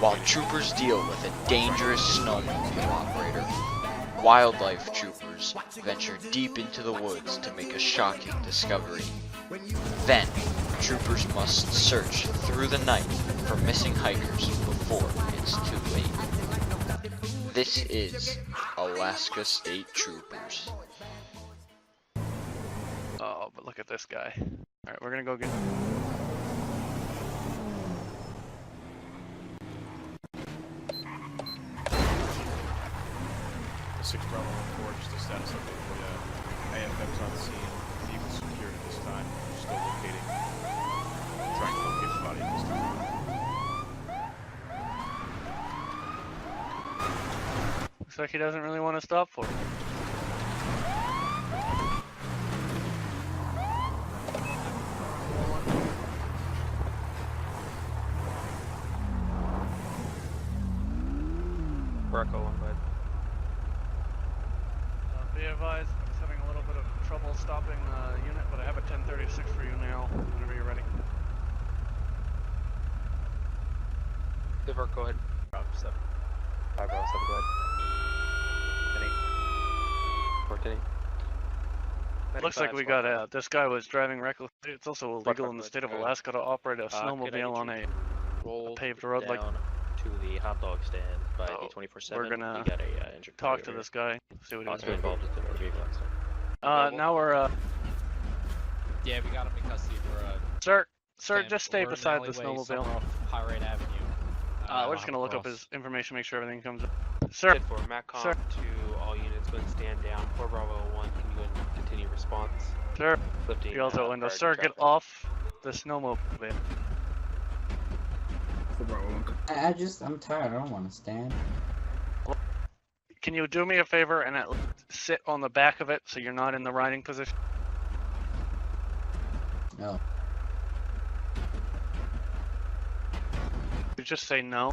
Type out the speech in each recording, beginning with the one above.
while troopers deal with a dangerous snowmobile operator. Wildlife troopers venture deep into the woods to make a shocking discovery. Then, troopers must search through the night for missing hikers before it's too late. This is Alaska State Troopers. Oh, but look at this guy. Alright, we're gonna go get... 6 Bravo 1-4, just a status update for you. AFM's on scene. Vehicle secured at this time. Still locating. Trying to locate the body at this time. Looks like he doesn't really want to stop for it. Echo 1 bud. Be advised, I'm just having a little bit of trouble stopping the unit, but I have a 1036 for you now, whenever you're ready. Divert, go ahead. Bravo 7. 5 Bravo 7, go ahead. 10-8. Looks like we got this guy was driving recklessly. It's also illegal in the state of Alaska to operate a snowmobile on a paved road like to the hot dog stand by the 24/7. We're gonna we got a injured talk to this guy, see what he's possibly involved with the motor vehicle accident. now we're Yeah, we got him in custody for Sir, stand. just stay We're in beside an the alleyway snowmobile. somewhere off High Rate Avenue. We're just gonna look up his information, make sure everything comes up. Sir, For MACCOM Sir. to all units, go ahead and stand down. 4 Bravo 1, can you go ahead and continue response? sir, Lifting. yells out window. prior to Sir, get traffic. off the snowmobile. I'm tired. I don't want to stand. Can you do me a favor and at least sit on the back of it so you're not in the riding position? No. You just say no.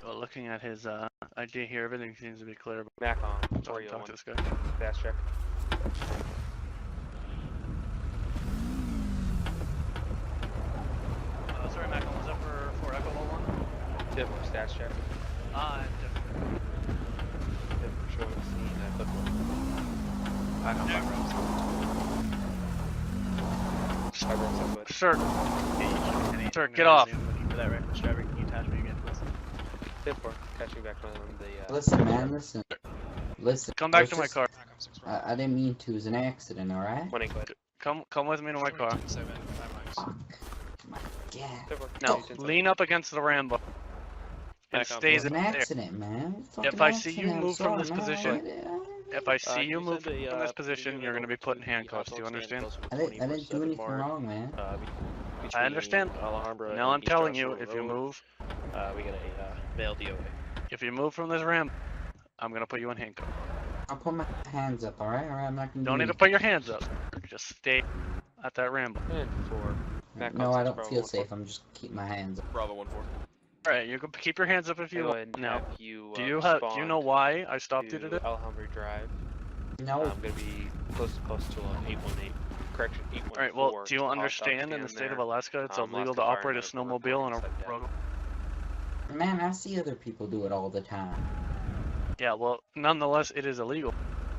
Well, looking at his ID here, everything seems to be clear. MACCOM, So I can talk to this guy. fast check. Sorry, Malcolm, was up for Echo 1-1? Tip for stats check. Tip for showing the scene at the MACCOM 5 Bravo 7. 5 Bravo 7, bud. Sir, get off. For that reckless driver, can you attach me again, please? Tip for catching back on the Listen, man. Listen. Come back Let's to my just- car. I didn't mean to. It was an accident, all right? 1 8, go ahead. Come with me to my car. Fuck. My God. Tip for No, lean up against the Rambo. And Back up. stay It was an there. accident, man. If I see you move from this position, if I see can you you move send from a, this position, you're gonna be put in handcuffs. Do you understand? I didn't do anything wrong, man. I understand. Alhambra Now and I'm East telling Joshua you, if you Road, move, we got a male DOA. if you move from this Rambo, I'm gonna put you in handcuffs. I'll put my hands up, all right? All right, I'm not gonna do Don't need to anything. put your hands up. Just stay at that Rambo. And 4. MACCOM No, I 6 don't Bravo feel 1-4. safe. I'm just keep my hands up. Bravo 1-4. Alright, you can keep your hands up if you Go want. ahead and Now, have you, do you respond know why I stopped you to today? Alhambra Drive. No. I'm gonna be close to 818. Correction, 814. Alright, well, do you I'll understand in stand the state of there. Alaska it's illegal Alaska to Fire operate a Medical snowmobile on a Reporting road? Man, I see other people do it all the time. Yeah, well, nonetheless, it is illegal.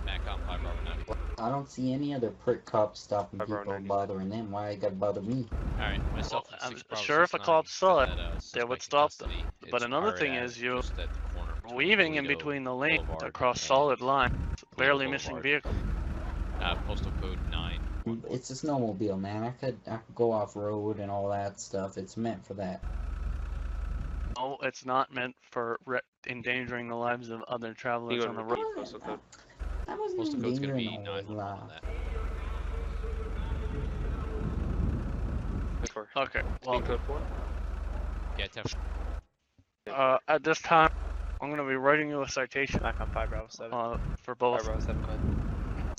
MACCOM 5 Bravo 90. I don't see any other prick cops stopping Five Bravo people 90. bothering them. Why it gotta bother me? Alright, myself Well, and I'm 6 Bravo sure if the 69 cops saw got it, that, they would suspect in stop them. custody. But It's another High thing Rate is Avenue, you just at the corner between weaving in Toledo between the lanes Boulevard across and solid lines, barely Toledo missing Boulevard. vehicles. Postal code 9. It's a snowmobile, man. I could go off road and all that stuff. It's meant for that. No, it's not meant for endangering the lives of other travelers You on the go to road. repeat postal code. I wasn't Postal code's gonna be endangering all 9 lives. on that. Tip for Okay, well, speed code 4. Yeah, definitely. at this time, I'm gonna be writing you a citation Back on 5 Bravo 7. for 5 both Bravo 7, go ahead.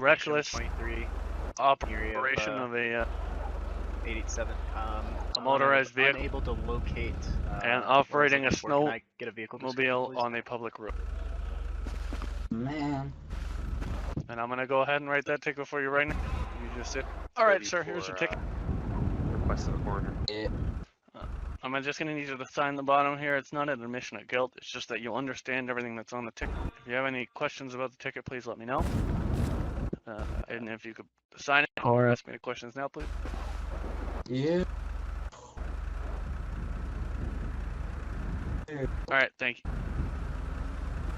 reckless 23, operation of a 887. A motorized vehicle. Unable to locate. And operating a Can I get a vehicle description, snowmobile please? on a public road. Man, And I'm gonna go ahead and write that ticket for you right now. You just sit. All right, sir. Here's your ticket. west of the corner. Yeah. I'm just gonna need you to sign the bottom here. It's not an admission of guilt. It's just that you understand everything that's on the ticket. If you have any questions about the ticket, please let me know. And if you could sign it or ask me the questions now, please. Yeah. All right, thank you.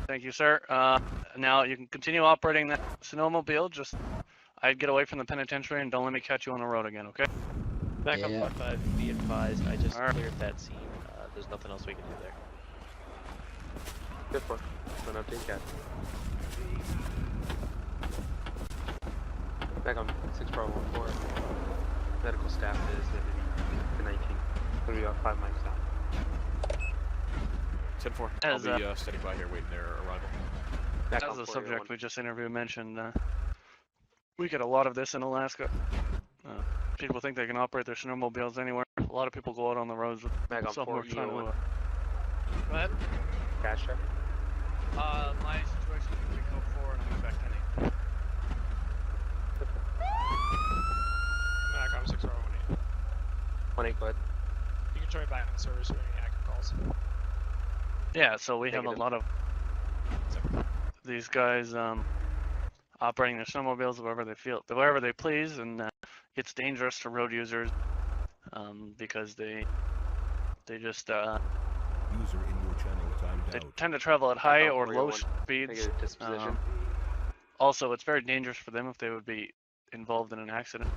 Thank you, sir. Now you can continue operating that snowmobile. Just, I'd get away from the penitentiary and don't let me catch you on the road again, okay? Back Yeah. on 5, be advised, I just Alright. cleared that scene. There's nothing else we can do there. Good for. An update, guys. Back on 6 Bravo 4. Medical staff is at 19. Gonna be about 5 miles down. 10-4. As, I'll be standing by here waiting their arrival. Back As on the 401. subject we just interviewed mentioned, we get a lot of this in Alaska. People think they can operate their snowmobiles anywhere. A lot of people go out on the roads with Back on someone 4 trying to. EO1. Go ahead. Cash check. My situation is going to be code 4 and I'm going back 10 Mac, I'm 6 1 1-8, go ahead. You can try me back on service or any active calls. Yeah, so we have a Negative. lot of these guys operating their snowmobiles wherever they please, and it's dangerous for road users because they just User in your channel timed they out. tend to travel at high or low 401. speeds. Negative disposition. Also, it's very dangerous for them if they would be involved in an accident.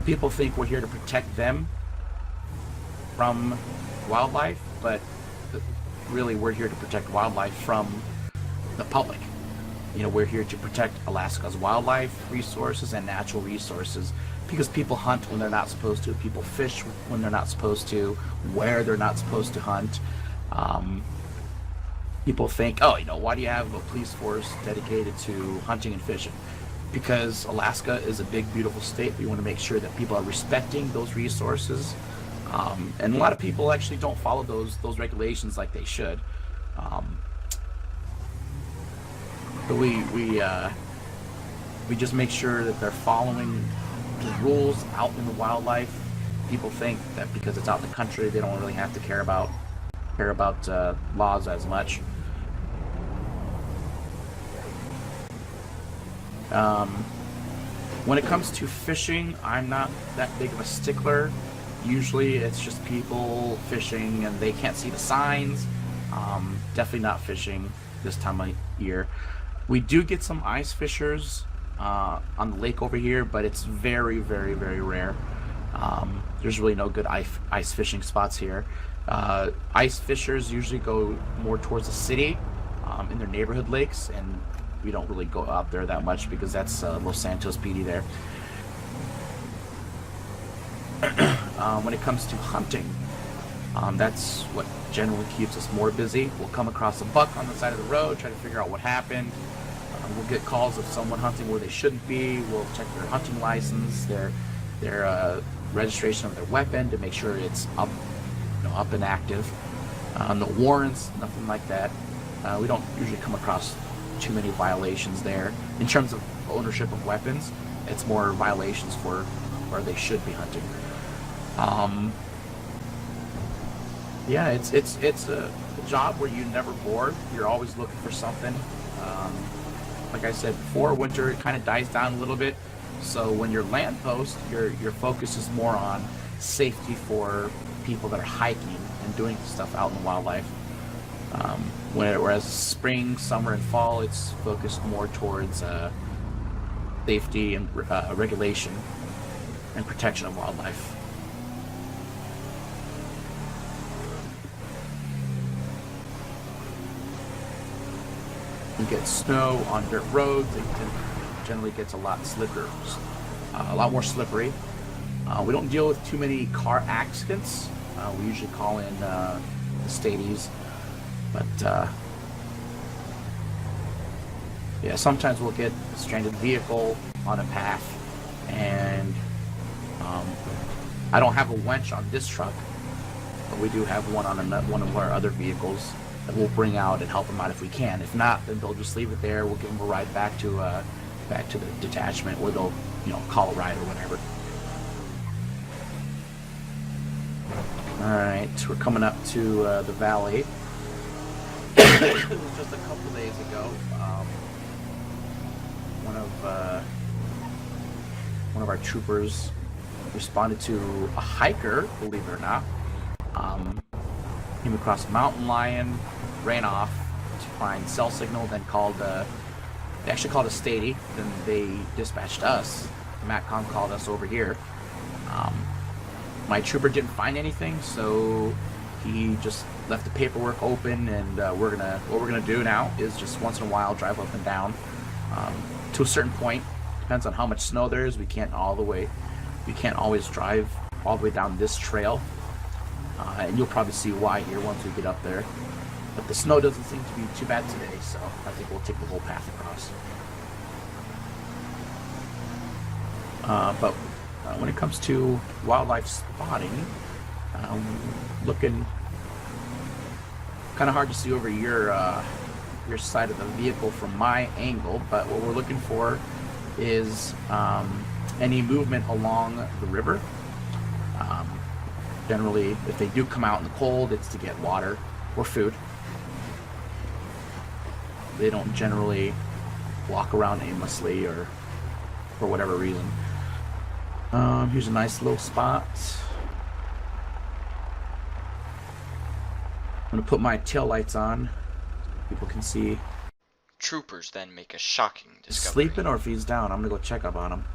People think we're here to protect them from wildlife, but really we're here to protect wildlife from the public. You know, we're here to protect Alaska's wildlife resources and natural resources because people hunt when they're not supposed to, people fish when they're not supposed to, where they're not supposed to hunt. People think, oh, you know, why do you have a police force dedicated to hunting and fishing? Because Alaska is a big, beautiful state. We want to make sure that people are respecting those resources. And a lot of people actually don't follow those regulations like they should. But we just make sure that they're following the rules out in the wildlife. People think that because it's out in the country, they don't really have to care about laws as much. When it comes to fishing, I'm not that big of a stickler. Usually it's just people fishing and they can't see the signs. Definitely not fishing this time of year. We do get some ice fishers on the lake over here, but it's very, very, very rare. There's really no good ice fishing spots here. Ice fishers usually go more towards the city in their neighborhood lakes, and we don't really go out there that much because that's Los Santos PD there. When it comes to hunting, that's what generally keeps us more busy. We'll come across a buck on the side of the road, try to figure out what happened. We'll get calls of someone hunting where they shouldn't be. We'll check their hunting license, their registration of their weapon to make sure it's up and active. No warrants, nothing like that. We don't usually come across too many violations there. In terms of ownership of weapons, it's more violations for where they should be hunting. Yeah, it's a job where you're never bored. You're always looking for something. Like I said before, winter it kind of dies down a little bit. So when you're land post, your focus is more on safety for people that are hiking and doing stuff out in the wildlife. Whereas spring, summer, and fall, it's focused more towards safety and regulation and protection of wildlife. You get snow on dirt roads. It generally gets a lot more slippery. We don't deal with too many car accidents. We usually call in the stadies, but yeah, sometimes we'll get a stranded vehicle on a path, and I don't have a winch on this truck, but we do have one on one of our other vehicles that we'll bring out and help them out if we can. If not, then they'll just leave it there. We'll give them a ride back to back to the detachment, or they'll, call a ride or whatever. All right, we're coming up to the valley. It was just a couple days ago. One of our troopers responded to a hiker, believe it or not. Came across a mountain lion, ran off to find cell signal, then called. They actually called a Stady. Then they dispatched us. MatCom called us over here. My trooper didn't find anything, so he just left the paperwork open, and what we're gonna do now is just once in a while drive up and down to a certain point. Depends on how much snow there is. We can't always drive all the way down this trail, and you'll probably see why here once we get up there. But the snow doesn't seem to be too bad today, so I think we'll take the whole path across. But when it comes to wildlife spotting, looking kind of hard to see over your side of the vehicle from my angle, but what we're looking for is any movement along the river. Generally, if they do come out in the cold, it's to get water or food. They don't generally walk around aimlessly or for whatever reason. Here's a nice little spot. I'm gonna put my tail lights on. People can see. Troopers then make a shocking He's discovery. sleeping, or if he's down, I'm gonna go check up on him.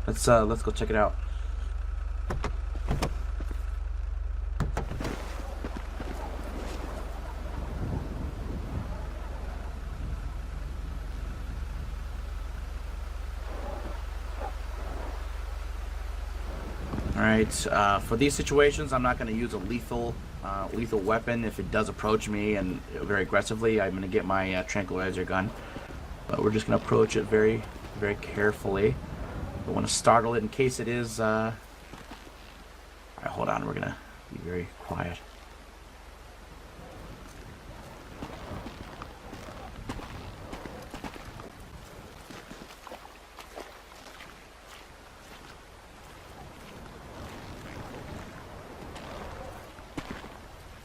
Let's go check it out. Alright, for these situations, I'm not going to use a lethal weapon. If it does approach me and very aggressively, I'm going to get my tranquilizer gun. But we're just going to approach it very, very carefully. Don't want to startle it in case it is... Alright, hold on, we're going to be very quiet.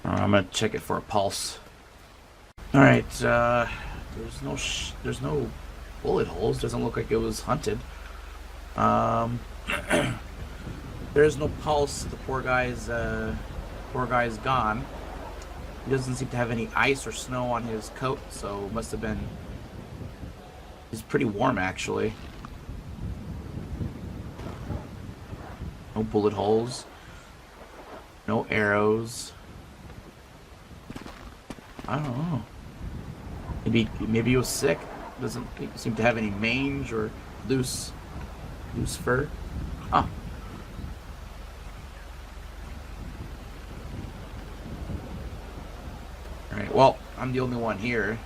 I'm gonna check it for a pulse. All right, there's no bullet holes. Doesn't look like it was hunted. There's no pulse. The poor guy's gone. He doesn't seem to have any ice or snow on his coat, so must have been. He's pretty warm actually. No bullet holes. No arrows. I don't know. Maybe he was sick. Doesn't seem to have any mange or loose fur. Huh. Alright, well, I'm the only one here.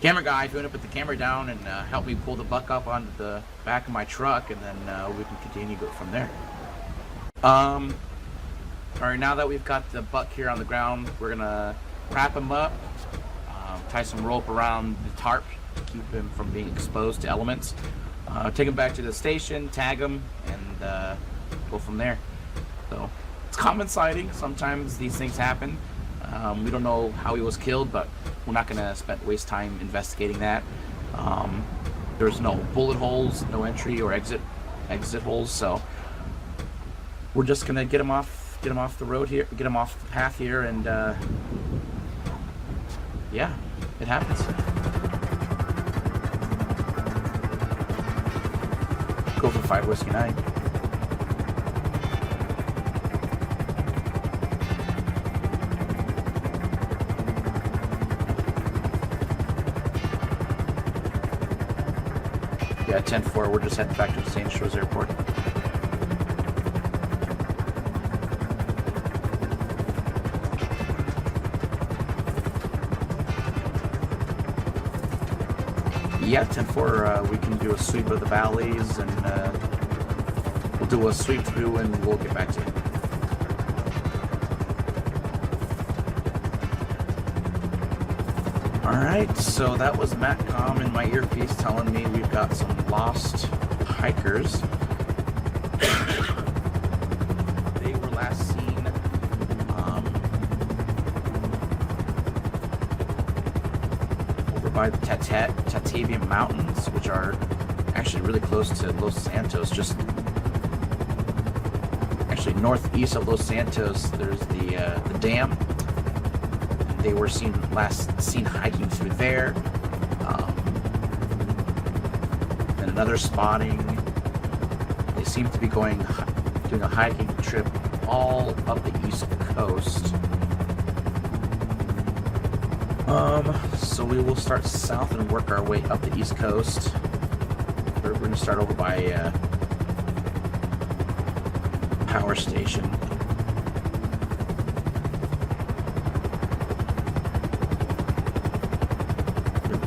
Camera guy, if you want to put the camera down and help me pull the buck up onto the back of my truck, and then we can continue to go from there. Alright, now that we've got the buck here on the ground, we're gonna wrap him up, tie some rope around the tarp to keep him from being exposed to elements, take him back to the station, tag him, and go from there. So it's common sighting. Sometimes these things happen. We don't know how he was killed, but we're not gonna waste time investigating that. There's no bullet holes, no entry or exit holes, so we're just gonna get him off the road here, get him off the path here, and yeah, it happens. Go for 5 Whiskey 9. Yeah, 10-4, we're just heading back to the St. Shores Airport. Yeah, 10-4, we can do a sweep of the valleys, and we'll do a sweep through, and we'll get back to you. Alright, so that was Matcom in my earpiece telling me we've got some lost hikers. They were last seen over by the Tatavian Mountains, which are actually really close to Los Santos. Just actually northeast of Los Santos, there's the dam. They were last seen hiking through there. And another spotting. They seem to be doing a hiking trip all up the east coast. So we will start south and work our way up the east coast. We're going to start over by power station.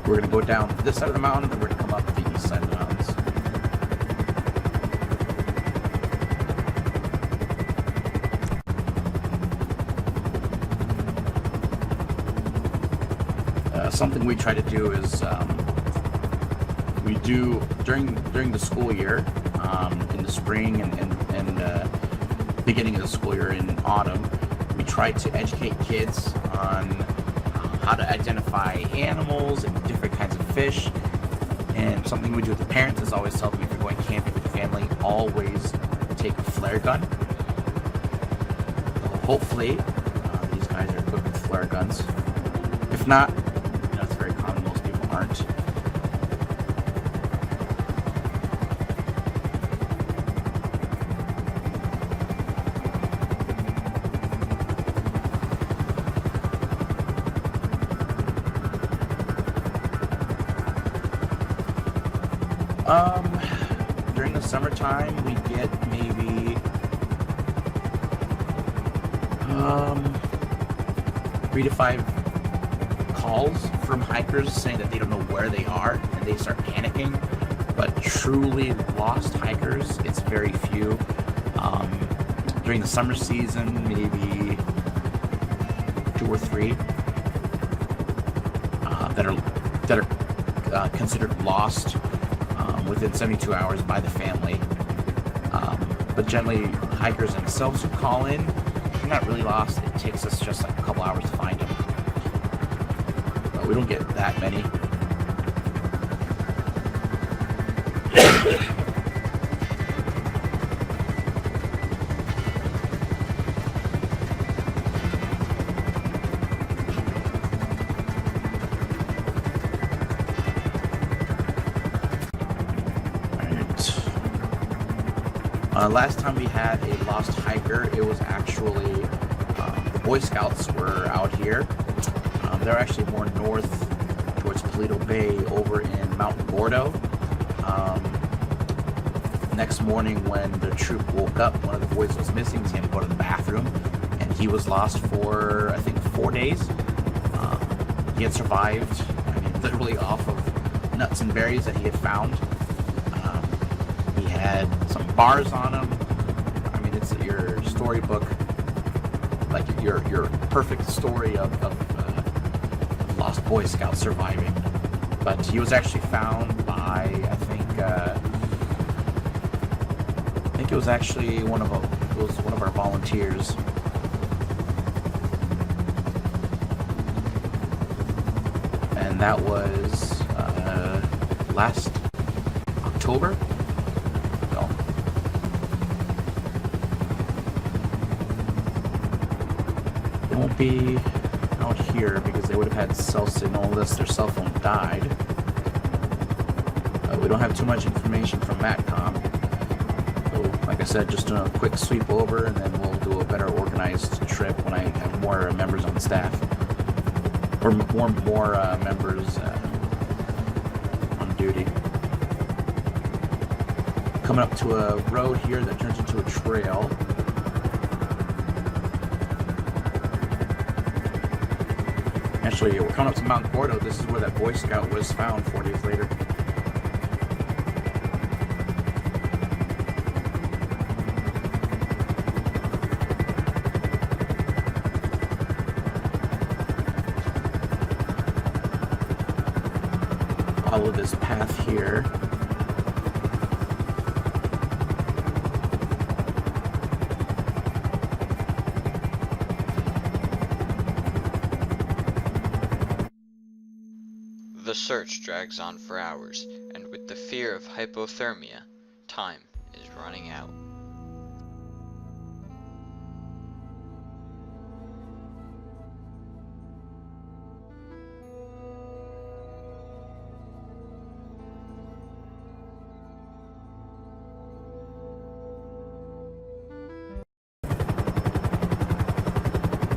We're going to go down this side of the mountain, and we're going to come up the east side of the mountains. Something we try to do is we do during the school year, in the spring and beginning of the school year in autumn, we try to educate kids on how to identify animals and different kinds of fish. And something we do with the parents is always tell them, if you're going camping with your family, always take a flare gun. Hopefully, these guys are equipped with flare guns. If not, it's very common, most people aren't. During the summertime, we get maybe 3 to 5 calls from hikers saying that they don't know where they are and they start panicking. But truly lost hikers, it's very few. During the summer season, maybe 2 or 3 that are considered lost within 72 hours by the family. But generally, hikers themselves who call in, they're not really lost. It takes us just like a couple hours to find them. But we don't get that many. Last time we had a lost hiker, it was actually the Boy Scouts were out here. They're actually more north towards Paleto Bay over in Mount Gordo. Next morning when the troop woke up, one of the boys was missing. He had to go to the bathroom, and he was lost for, I think, 4 days. He had survived, literally off of nuts and berries that he had found. He had some bars on him. It's your storybook, like your perfect story of lost Boy Scout surviving. But he was actually found by, I think it was actually one of our volunteers. And that was last October. Won't be out here because they would have had cell signal unless their cell phone died. We don't have too much information from Matcom. So, like I said, just doing a quick sweep over, and then we'll do a better organized trip when I have more members on the staff, or more members on duty. Coming up to a road here that turns into a trail. Actually, we're coming up to Mount Gordo. This is where that Boy Scout was found 4 days later. follow this path here. The search drags on for hours, and with the fear of hypothermia, time is running out.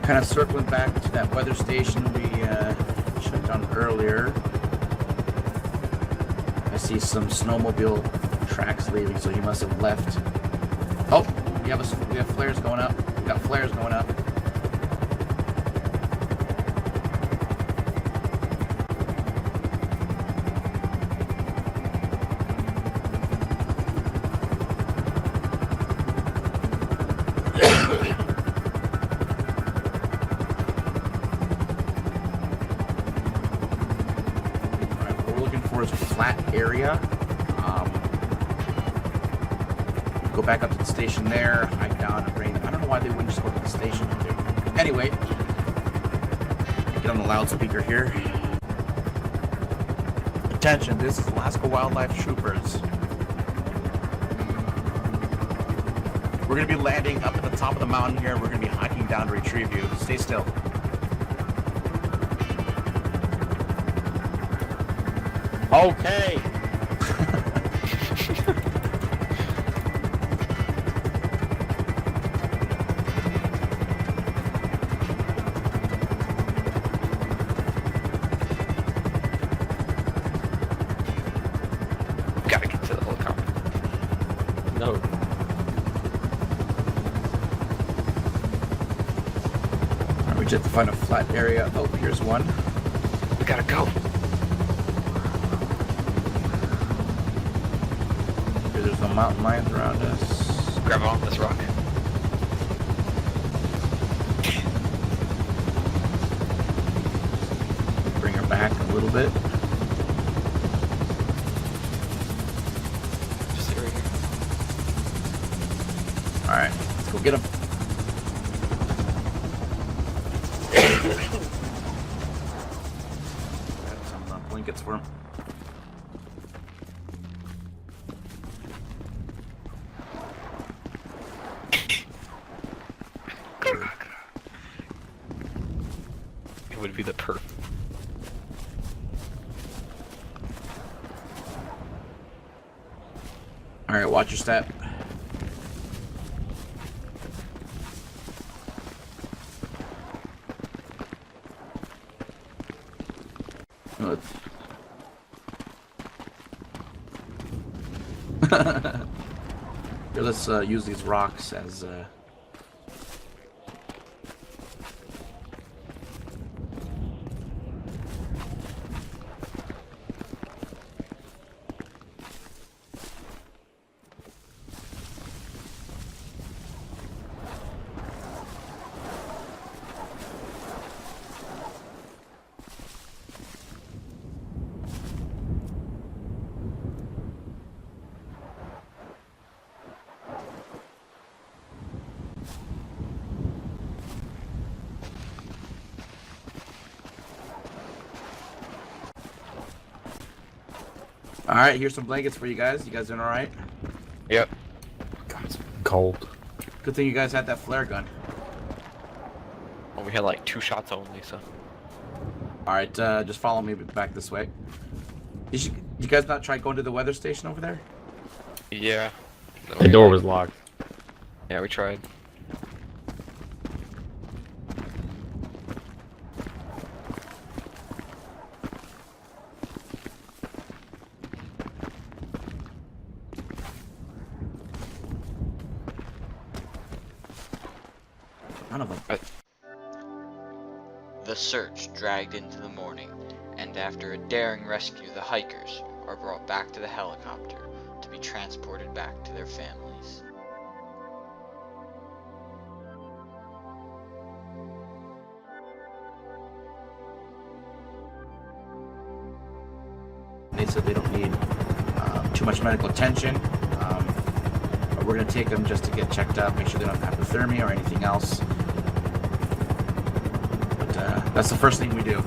Kind of circling back to that weather station we checked on earlier. I see some snowmobile tracks leaving, so he must have left. Oh, we have flares going up. We got flares going up. Flat area. Go back up to the station there, hike down and rain. I don't know why they wouldn't just go to the station. Anyway, get on the loudspeaker here. Attention, this is Alaska Wildlife Troopers. We're going to be landing up at the top of the mountain here, and we're going to be hiking down to retrieve you. Stay still. Okay. Gotta get to the helicopter. No. Alright, we just have to find a flat area. Oh, here's one. We gotta go. There's no mountain lions around us. Grab on this rock. Bring her back a little bit. Just sit right here. Alright, let's go get him. Got some blankets for him. It would be the perfect. Alright, watch your step. Here, let's use these rocks as Alright, here's some blankets for you guys. You guys doing alright? Yep. God, it's cold. Good thing you guys had that flare gun. Well, we had like 2 shots only, so. Alright, just follow me back this way. You guys not try going to the weather station over there? Yeah. The door was locked. Yeah, we tried. None of them. The search dragged into the morning, and after a daring rescue, the hikers are brought back to the helicopter to be transported back to their families. They said they don't need too much medical attention. But we're going to take them just to get checked up, make sure they don't have hypothermia or anything else. But that's the first thing we do.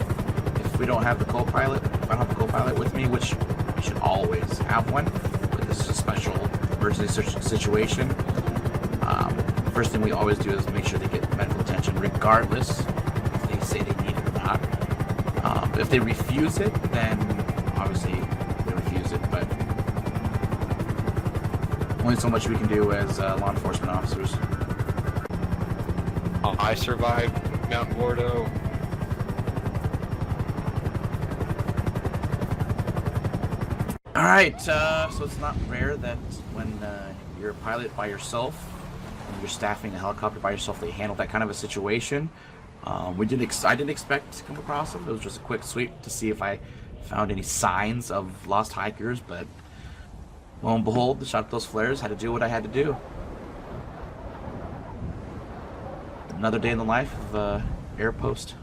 If we don't have the co-pilot, if I don't have a co-pilot with me, which we should always have one, but this is a special emergency situation. First thing we always do is make sure they get medical attention, regardless if they say they need it or not. If they refuse it, then obviously they refuse it, but only so much we can do as law enforcement officers. I survived Mount Gordo. Alright, so it's not rare that when you're a pilot by yourself, and you're staffing a helicopter by yourself, they handle that kind of a situation. I didn't expect to come across them. It was just a quick sweep to see if I found any signs of lost hikers, but lo and behold, shot those flares, had to do what I had to do. Another day in the life of air post.